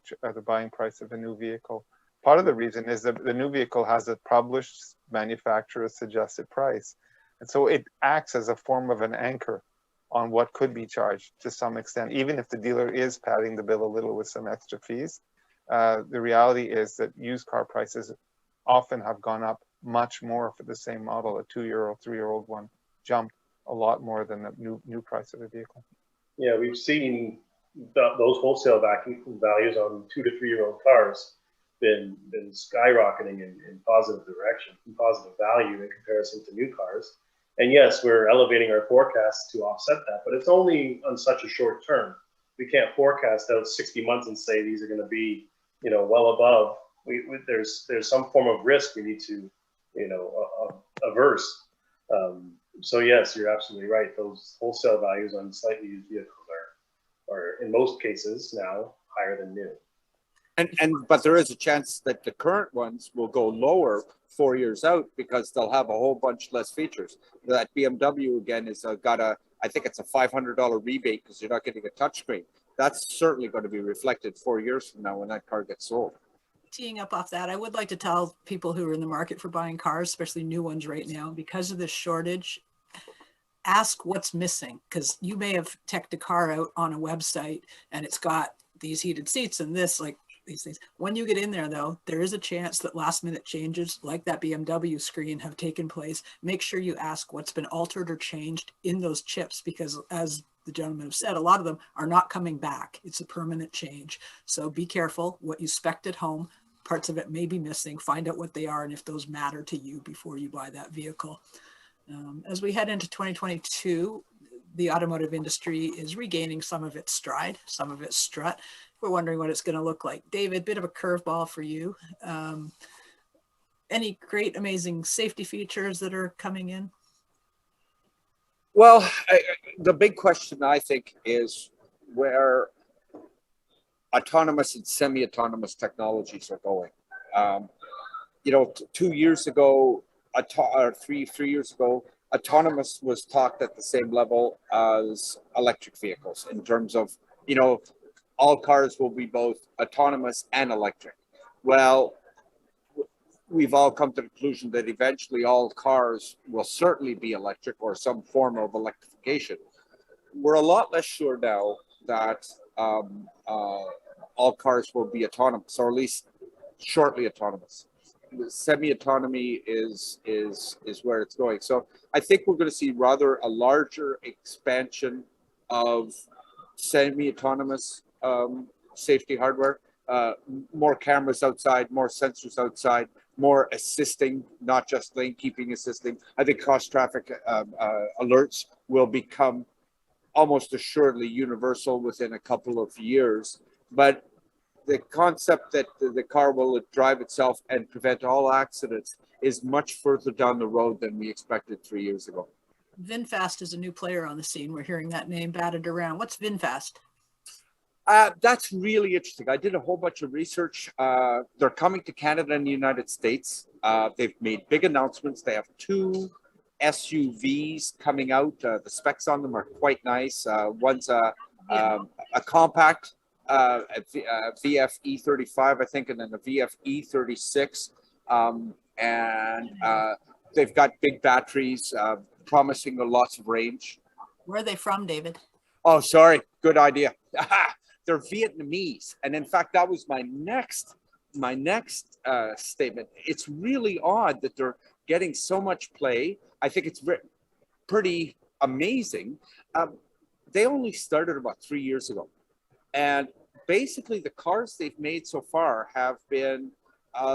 price of a new vehicle. Part of the reason is that the new vehicle has a published manufacturer's suggested price, and so it acts as a form of an anchor on what could be charged to some extent, even if the dealer is padding the bill a little with some extra fees. The reality is that used car prices often have gone up much more for the same model. A 2-year-old, 3-year-old one jumped a lot more than the new price of the vehicle. Yeah, we've seen those wholesale values on 2 to 3-year-old cars been skyrocketing in positive direction, in positive value in comparison to new cars. And yes, we're elevating our forecasts to offset that, but it's only on such a short term. We can't forecast out 60 months and say these are going to be, well above. There's some form of risk we need to, averse. So yes, you're absolutely right. Those wholesale values on slightly used vehicles are in most cases now higher than new. But there is a chance that the current ones will go lower 4 years out because they'll have a whole bunch less features. That BMW again is got I think it's a $500 rebate because you're not getting a touchscreen. That's certainly going to be reflected 4 years from now when that car gets sold. Teeing up off that, I would like to tell people who are in the market for buying cars, especially new ones right now, because of this shortage, ask what's missing, because you may have teched a car out on a website and it's got these heated seats and this, like these things. When you get in there though, there is a chance that last minute changes like that BMW screen have taken place. Make sure you ask what's been altered or changed in those chips, because as the gentleman have said, a lot of them are not coming back. It's a permanent change. So be careful what you spec'd at home. Parts of it may be missing. Find out what they are and if those matter to you before you buy that vehicle. As we head into 2022, the automotive industry is regaining some of its stride, some of its strut. We're wondering what it's going to look like. David, bit of a curveball for you. Any great, amazing safety features that are coming in? Well, the big question, I think, is where autonomous and semi-autonomous technologies are going. 2 years ago, or three years ago, autonomous was talked at the same level as electric vehicles in terms of, all cars will be both autonomous and electric. Well, we've all come to the conclusion that eventually all cars will certainly be electric or some form of electrification. We're a lot less sure now that all cars will be autonomous, or at least shortly autonomous. Semi-autonomy is where it's going. So I think we're going to see rather a larger expansion of semi-autonomous safety hardware, more cameras outside, more sensors outside, more assisting, not just lane keeping assisting. I think cross traffic alerts will become almost assuredly universal within a couple of years. But the concept that the car will drive itself and prevent all accidents is much further down the road than we expected 3 years ago. VinFast is a new player on the scene. We're hearing that name batted around. What's VinFast? That's really interesting. I did a whole bunch of research. They're coming to Canada and the United States. They've made big announcements. They have 2 SUVs coming out. The specs on them are quite nice. One's a compact a VF E35, I think, and then a VF E36. And they've got big batteries, promising lots of range. Where are they from, David? Oh, sorry. Good idea. They're Vietnamese. And in fact, that was my next statement. It's really odd that they're getting so much play. I think it's pretty amazing. They only started about 3 years ago. And basically the cars they've made so far have been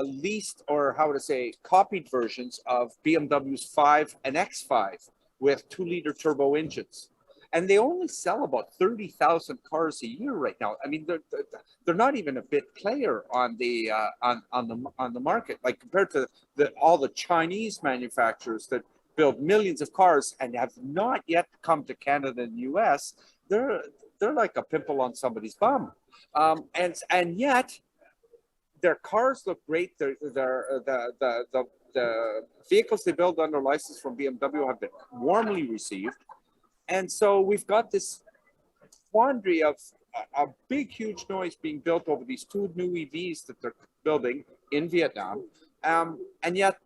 leased, or how would I say, copied versions of BMW's 5 and X5 with 2-liter turbo engines. And they only sell about 30,000 cars a year right now. I mean, they're not even a big player on the market, like compared to all the Chinese manufacturers that build millions of cars and have not yet come to Canada and the US. They're like a pimple on somebody's bum, and yet their cars look great. The vehicles they build under license from BMW have been warmly received. And so we've got this quandary of a big, huge noise being built over these 2 new EVs that they're building in Vietnam. And yet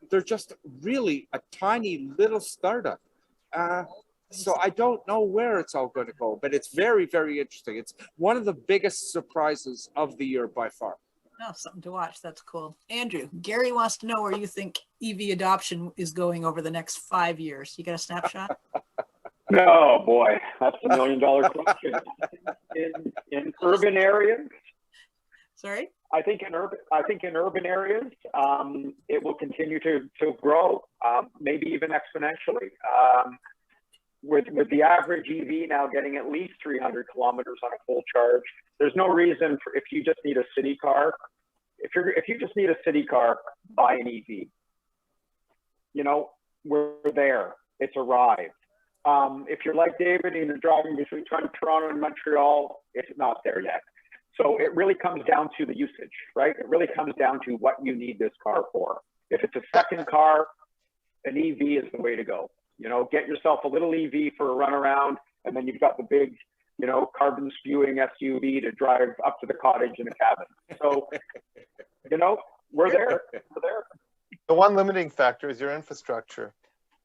they're just really a tiny little startup. So I don't know where it's all going to go, but it's very, very interesting. It's one of the biggest surprises of the year by far. Oh, something to watch. That's cool. Andrew, Gary wants to know where you think EV adoption is going over the next 5 years. You got a snapshot? Oh boy, that's $1 million question. In urban areas, Sorry? I think in urban areas, it will continue to grow, maybe even exponentially. With the average EV now getting at least 300 kilometers on a full charge, there's no reason for, if you just need a city car, if you just need a city car, buy an EV. You know, we're there. It's arrived. If you're like David and you're driving between Toronto and Montreal, it's not there yet. So it really comes down to the usage, right? It really comes down to what you need this car for. If it's a second car, an EV is the way to go. You know, get yourself a little EV for a run around, and then you've got the big, you know, carbon spewing SUV to drive up to the cottage in a cabin. So, you know, we're there. We're there. The one limiting factor is your infrastructure.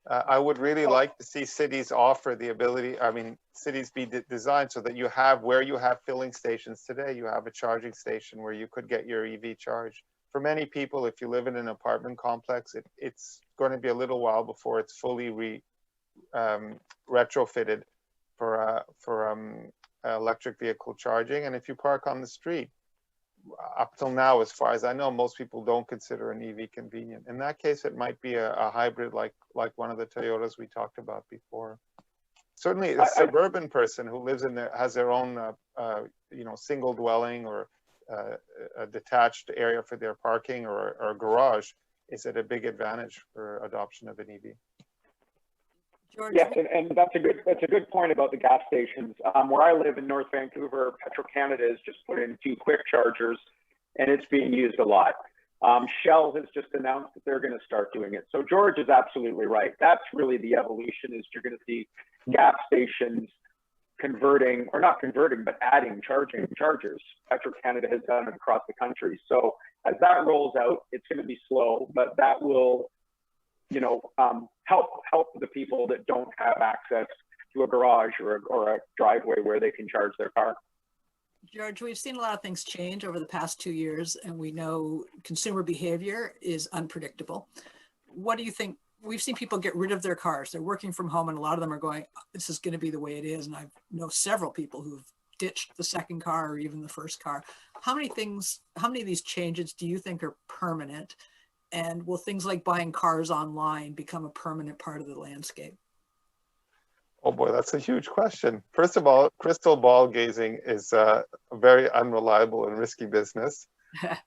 I would really like to see cities offer the ability, I mean, cities be designed so that you have, where you have filling stations today, you have a charging station where you could get your EV charged. For many people, if you live in an apartment complex, it's going to be a little while before it's fully retrofitted for electric vehicle charging. And if you park on the street, up till now, as far as I know, most people don't consider an EV convenient. In that case, it might be a hybrid like one of the Toyotas we talked about before. Certainly, a suburban person who lives in there, has their own, you know, single dwelling or a detached area for their parking or a garage is at a big advantage for adoption of an EV. George? Yes, and that's a good point about the gas stations. Where I live in North Vancouver, Petro-Canada has just put in 2 quick chargers, and it's being used a lot. Shell has just announced that they're going to start doing it. So George is absolutely right. That's really the evolution, is you're going to see gas stations converting, or not converting, but adding chargers. Petro-Canada has done it across the country. So as that rolls out, it's going to be slow, but that will, you know, help the people that don't have access to a garage or a driveway where they can charge their car. George, we've seen a lot of things change over the past 2 years, and we know consumer behavior is unpredictable. What do you think? We've seen people get rid of their cars. They're working from home, and a lot of them are going, this is going to be the way it is. And I know several people who've ditched the second car or even the first car. How many of these changes do you think are permanent? And will things like buying cars online become a permanent part of the landscape? Oh boy, that's a huge question. First of all, crystal ball gazing is a very unreliable and risky business.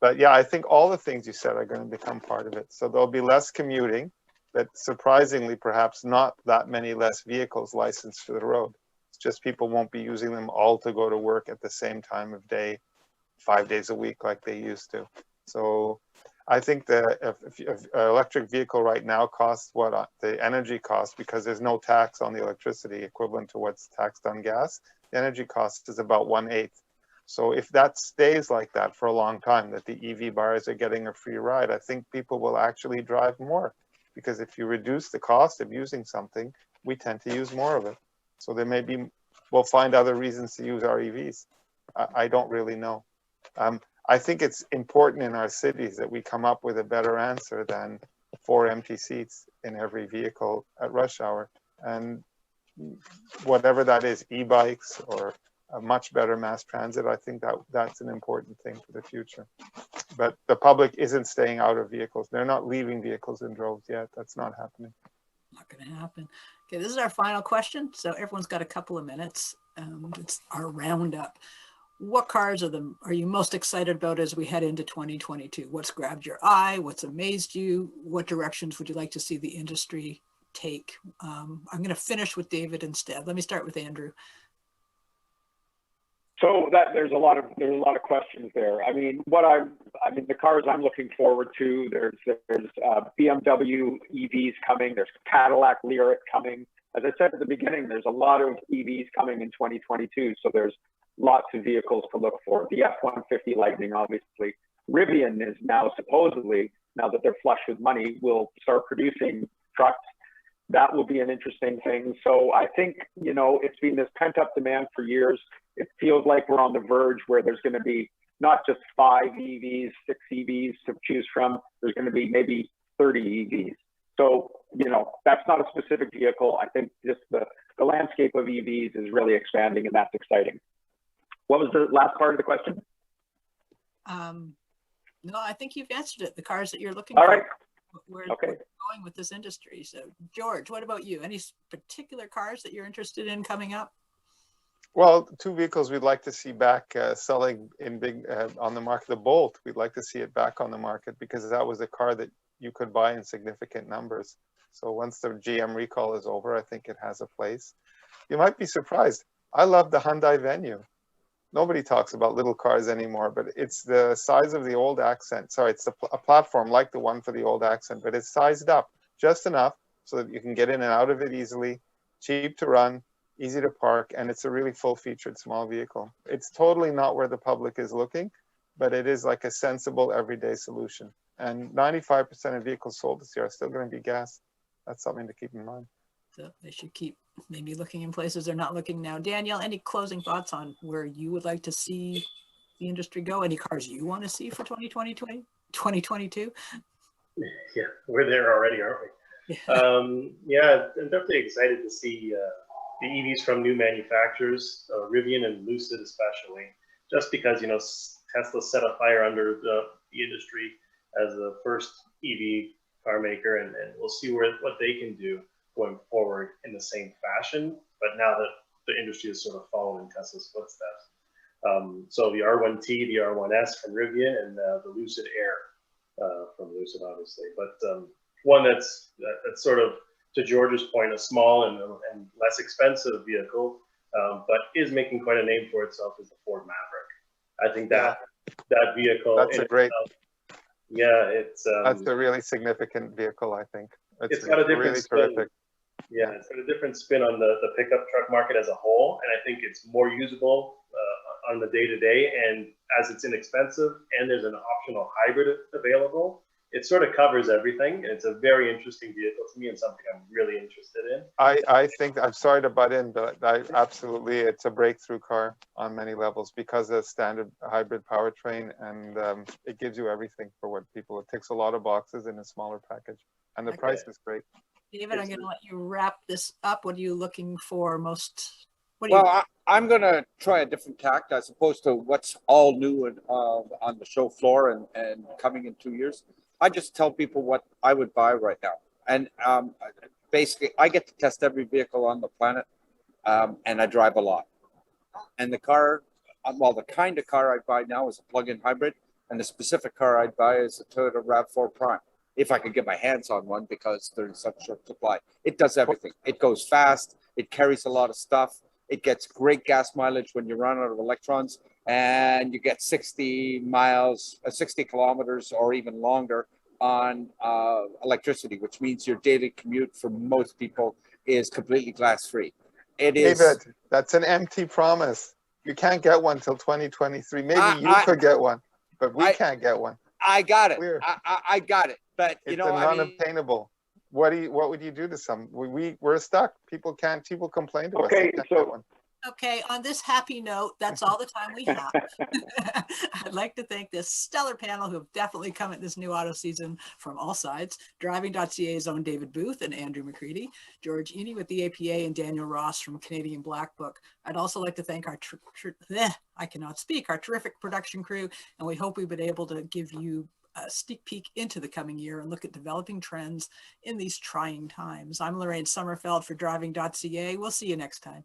But yeah, I think all the things you said are going to become part of it. So there'll be less commuting, but surprisingly, perhaps not that many less vehicles licensed for the road. It's just people won't be using them all to go to work at the same time of day, 5 days a week like they used to. So I think that if an electric vehicle right now costs what the energy cost, because there's no tax on the electricity equivalent to what's taxed on gas, the energy cost is about 1/8. So if that stays like that for a long time, that the EV buyers are getting a free ride, I think people will actually drive more. Because if you reduce the cost of using something, we tend to use more of it. So there may be, we'll find other reasons to use our EVs. I don't really know. I think it's important in our cities that we come up with a better answer than 4 empty seats in every vehicle at rush hour. And whatever that is, e-bikes or a much better mass transit, I think that's an important thing for the future. But the public isn't staying out of vehicles. They're not leaving vehicles in droves yet. That's not happening. Not going to happen. Okay, this is our final question. So everyone's got a couple of minutes. It's our roundup. What cars are you most excited about as we head into 2022? What's grabbed your eye? What's amazed you? What directions would you like to see the industry take? I'm going to finish with David instead. Let me start with Andrew. So there's a lot of questions there. I mean, the cars I'm looking forward to. There's BMW EVs coming. There's Cadillac Lyric coming. As I said at the beginning, there's a lot of EVs coming in 2022. So there's lots of vehicles to look for. The F-150 Lightning, obviously. Rivian is now supposedly, now that they're flush with money, will start producing trucks that will be an interesting thing. So I think, you know, it's been this pent up demand for years. It feels like we're on the verge where there's going to be not just 5 EVs, 6 EVs to choose from. There's going to be maybe 30 EVs. So, you know, that's not a specific vehicle. I think just the landscape of EVs is really expanding, and that's exciting. What was the last part of the question? No, I think you've answered it. The cars that you're looking All for. right. Where Okay. we're going with this industry. So, George, what about you? Any particular cars that you're interested in coming up? Well, 2 vehicles we'd like to see back selling in big on the market. The Bolt, we'd like to see it back on the market because that was a car that you could buy in significant numbers. So once the GM recall is over, I think it has a place. You might be surprised. I love the Hyundai Venue. Nobody talks about little cars anymore, but it's the size of the old Accent. Sorry, it's a platform like the one for the old Accent, but it's sized up just enough so that you can get in and out of it easily, cheap to run, easy to park, and it's a really full-featured small vehicle. It's totally not where the public is looking, but it is like a sensible everyday solution. And 95% of vehicles sold this year are still going to be gas. That's something to keep in mind. So they should keep maybe looking in places they're not looking now. Danielle, any closing thoughts on where you would like to see the industry go? Any cars you want to see for 2022? Yeah, we're there already, aren't we? Yeah, I'm definitely excited to see the EVs from new manufacturers, Rivian and Lucid especially, just because, you know, Tesla set a fire under the industry as the first EV car maker, and we'll see what they can do going forward in the same fashion. But now that the industry is sort of following Tesla's footsteps. So the R1T, the R1S from Rivian, and the Lucid Air from Lucid, obviously. But one that's sort of, to George's point, a small and less expensive vehicle, but is making quite a name for itself, is the Ford Maverick. I think that vehicle. That's a great. Yeah, it's. That's a really significant vehicle, I think. It's got a different really spin. terrific. Yeah, it's got a different spin on the pickup truck market as a whole, and I think it's more usable on the day-to-day, and as it's inexpensive and there's an optional hybrid available, it sort of covers everything. It's a very interesting vehicle to me and something I'm really interested in. I think, I'm sorry to butt in, but absolutely, it's a breakthrough car on many levels because of standard hybrid powertrain, and it gives you everything for what people, it ticks a lot of boxes in a smaller package, and the price is great. David, I'm going to let you wrap this up. What are you looking for most? I'm going to try a different tact as opposed to what's all new and on the show floor and coming in 2 years. I just tell people what I would buy right now. And basically, I get to test every vehicle on the planet, and I drive a lot. And the car, well, the kind of car I buy now is a plug-in hybrid, and the specific car I'd buy is a Toyota RAV4 Prime, if I could get my hands on one, because they're in such short supply. It does everything. It goes fast. It carries a lot of stuff. It gets great gas mileage when you run out of electrons, and you get 60 kilometers or even longer on electricity, which means your daily commute for most people is completely glass-free. It is. David, that's an empty promise. You can't get one till 2023. Maybe you could get one, but we can't get one. I got it. I got it. But it's non-obtainable. What would you do to some? We're stuck. People complain to us. Okay, on this happy note, that's all the time we have. I'd like to thank this stellar panel who have definitely come at this new auto season from all sides. Driving.ca's own David Booth and Andrew McCredie, George Eny with the APA, and Daniel Ross from Canadian Black Book. I'd also like to thank our our terrific production crew, and we hope we've been able to give you a sneak peek into the coming year and look at developing trends in these trying times. I'm Lorraine Sommerfeld for Driving.ca. We'll see you next time.